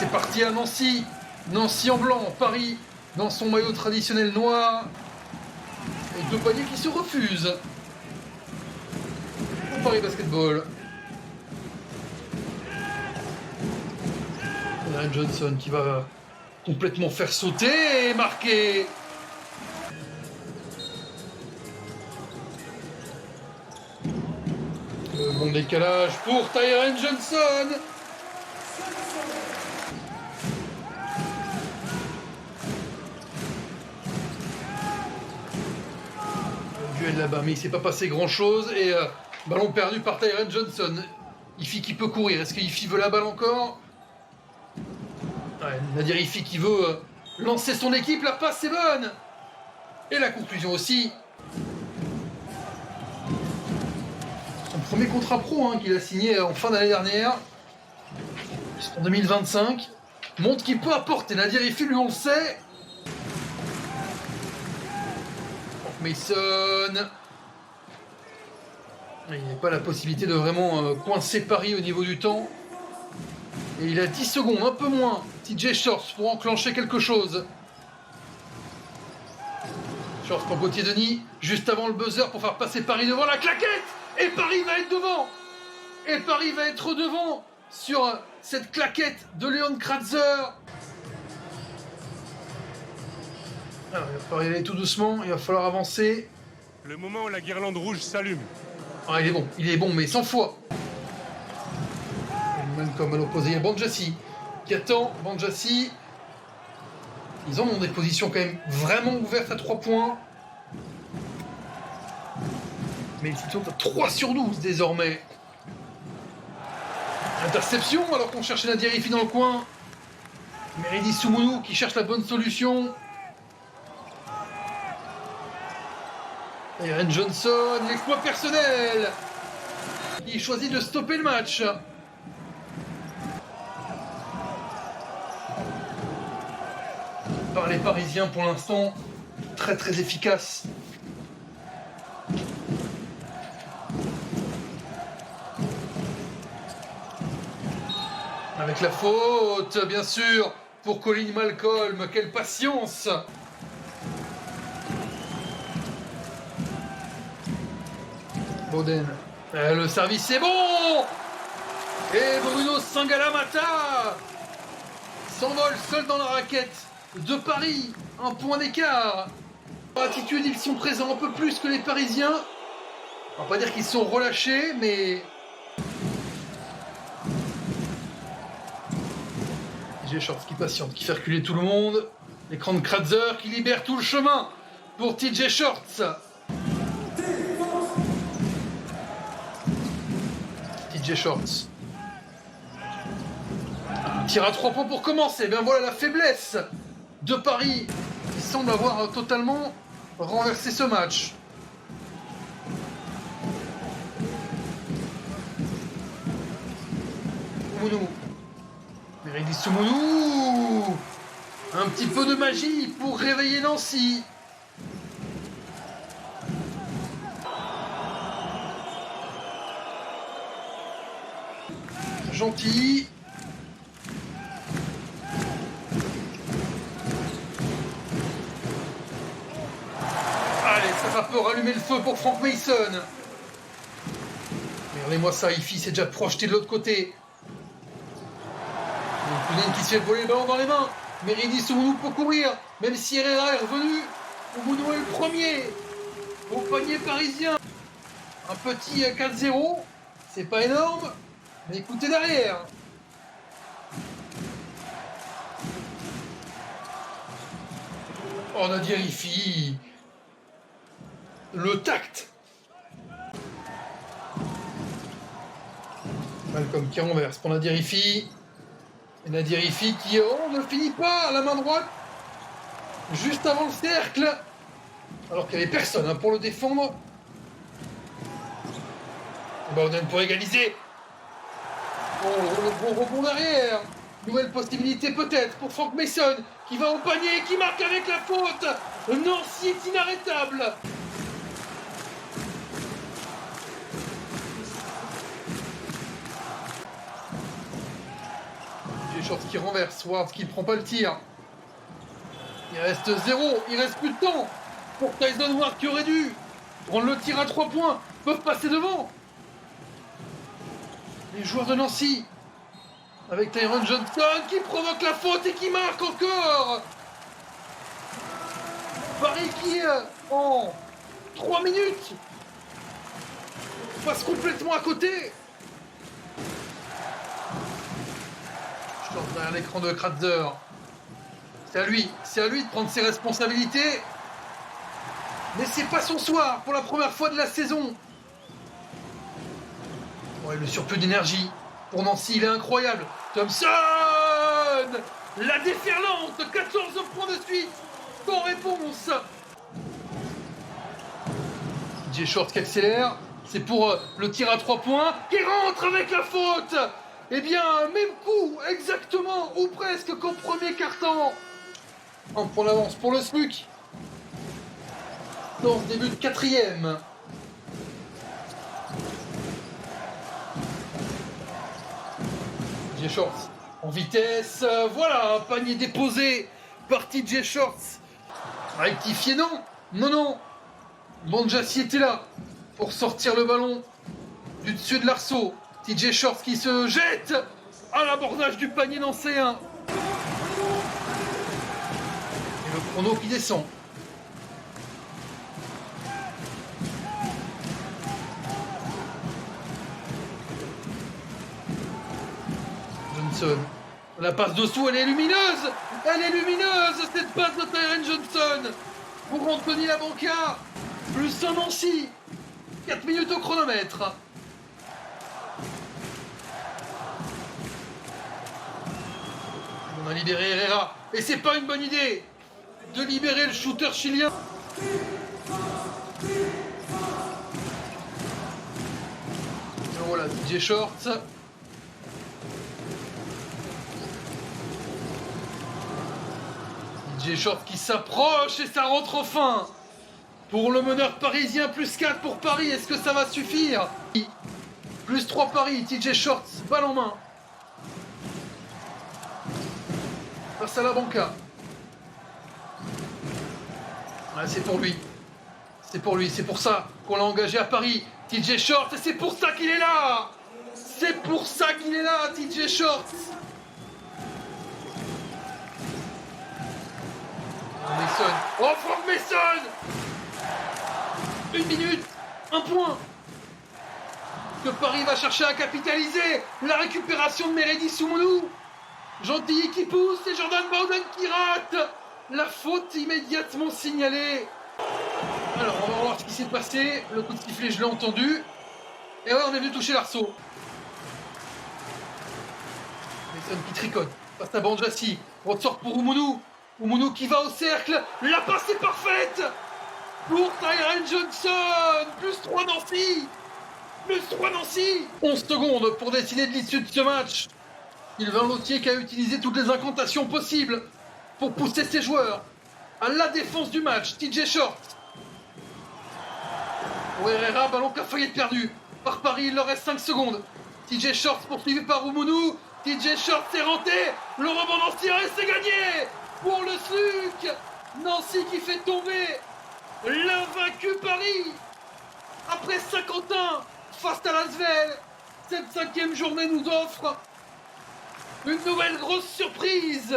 c'est parti à Nancy. Nancy en blanc, Paris dans son maillot traditionnel noir. Et 2 paniers qui se refusent. Pour Paris Basketball. Aaron Johnson qui va complètement faire sauter et marquer. Le bon décalage pour Tyron Johnson. Le duel là-bas, mais il ne s'est pas passé grand-chose. Et ballon perdu par Tyron Johnson. Ifi qui peut courir. Est-ce que Ifi veut la balle encore? Ouais, Nadir Ifi qui veut lancer son équipe. La passe est bonne. Et la conclusion aussi. Son premier contrat pro qu'il a signé en fin d'année dernière, en 2025, montre qu'il peut apporter. Nadir Ifi, lui, on le sait. Mason. Il n'y a pas la possibilité de vraiment coincer Paris au niveau du temps. Et il a 10 secondes, un peu moins. TJ Shorts pour enclencher quelque chose. Shorts pour Gauthier-Denis, juste avant le buzzer pour faire passer Paris devant la claquette. Et Paris va être devant. Et Paris va être devant sur cette claquette de Leon Kratzer. Alors, il va falloir y aller tout doucement, il va falloir avancer. Le moment où la guirlande rouge s'allume. Ah, il est bon, mais 100 fois. Même comme à l'opposé, il y a Banjassi qui attend. Banjassi. Ils en ont des positions quand même vraiment ouvertes à 3 points. Mais ils sont à 3 sur 12 désormais. Interception alors qu'on cherchait Nadir Ifi dans le coin. Meridi Soumounou qui cherche la bonne solution. Aaron Johnson, l'exploit personnel. Il choisit de stopper le match. Par les Parisiens pour l'instant, très très efficace. Avec la faute, bien sûr, pour Colin Malcolm. Quelle patience! Boden. Le service est bon! Et Bruno Sangalamata s'envole seul dans la raquette de Paris. 1 point d'écart. Par attitude, ils sont présents un peu plus que les Parisiens. On va pas dire qu'ils sont relâchés, mais... TJ Shorts qui patiente, qui fait reculer tout le monde. L'écran de Kratzer qui libère tout le chemin pour TJ Shorts. TJ Shorts. Tire à 3 points pour commencer. Bien voilà la faiblesse de Paris qui semble avoir totalement renversé ce match. Soumounou. Meridi Soumounou. Un petit peu de magie pour réveiller Nancy. Gentil. Allez, ça va peu rallumer le feu pour Frank Mason. Regardez-moi ça, Ifi s'est déjà projeté de l'autre côté. Poulen qui se fait voler le ballon dans les mains. Meridi Soumounou peut courir, même si Herrera est revenu. Soumounou est le premier au panier parisien. Un petit 4-0, c'est pas énorme, mais écoutez derrière. Oh, Nadir Ifi. Le tact. Malcolm qui renverse pour Nadir Ifi. Et Nadir Ifi qui ne finit pas à la main droite. Juste avant le cercle. Alors qu'il n'y avait personne pour le défendre. Borden pour égaliser. Oh, le gros rebond derrière. Nouvelle possibilité peut-être pour Frank Mason qui va au panier et qui marque avec la faute. Nancy est inarrêtable. TJ Shorts qui renverse, Ward qui ne prend pas le tir. Il reste 0, il reste plus de temps pour Tyson Ward qui aurait dû prendre le tir à 3 points, peuvent passer devant. Les joueurs de Nancy, avec Tyron Johnson qui provoque la faute et qui marque encore. Paris qui, en 3 minutes, passe complètement à côté. Je lance derrière l'écran de Kratzer. C'est à lui de prendre ses responsabilités. Mais c'est pas son soir pour la première fois de la saison. Ouais, le surplus d'énergie pour Nancy, il est incroyable. Thompson, la déferlante, 14 points de suite, sans réponse. TJ Shorts qui accélère, c'est pour le tir à 3 points, qui rentre avec la faute. Eh bien, même coup, exactement, ou presque qu'au premier quart-temps. On prend l'avance pour le SMUC. Dans ce début de 4e. TJ Shorts en vitesse. Voilà, un panier déposé par TJ Shorts. Rectifié, non. Non. Banjassi était là pour sortir le ballon du dessus de l'arceau. TJ Shorts qui se jette à l'abordage du panier nancéen. Et le chrono qui descend. Johnson. La passe dessous, elle est lumineuse. Elle est lumineuse, cette passe de Tyron Johnson. Pour Anthony Labanca. Plus un Nancy. 4 minutes au chronomètre. On a libéré Herrera. Et c'est pas une bonne idée de libérer le shooter chilien. Et voilà, TJ Shorts. TJ Shorts qui s'approche et ça rentre enfin. Pour le meneur parisien, plus 4 pour Paris. Est-ce que ça va suffire? Plus 3 Paris. TJ Shorts, balle en main. Face à Labanca. Ouais, c'est pour lui. C'est pour lui. C'est pour ça qu'on l'a engagé à Paris. TJ Shorts, et c'est pour ça qu'il est là. C'est pour ça qu'il est là, TJ Shorts. Mason. Oh, Franck Mason. 1 minute, 1 point. Que Paris va chercher à capitaliser. La récupération de Meredi Soumounou. Gentilly qui pousse et Jordan Bowden qui rate. La faute immédiatement signalée. Alors, on va voir ce qui s'est passé. Le coup de sifflet, je l'ai entendu. Et ouais, on est venu toucher l'arceau. Mason qui tricote. Passe à Banjassi. Ressort pour Oumoudou. Oumoudou qui va au cercle. La passe est parfaite pour Tyron Johnson. Plus 3 Nancy. Plus 3 Nancy. 11 secondes pour décider de l'issue de ce match. Sylvain Lautier qui a utilisé toutes les incantations possibles pour pousser ses joueurs à la défense du match. TJ Shorts. Pour Herrera, ballon qui a failli être perdu. Par Paris, il leur reste 5 secondes. TJ Shorts poursuivi par Oumoudou. TJ Shorts est rentré. Le rebond Nancy et c'est gagné pour le SLUC. Nancy qui fait tomber l'invaincu Paris. Après Saint-Quentin face à l'Asvel, cette 5e journée nous offre une nouvelle grosse surprise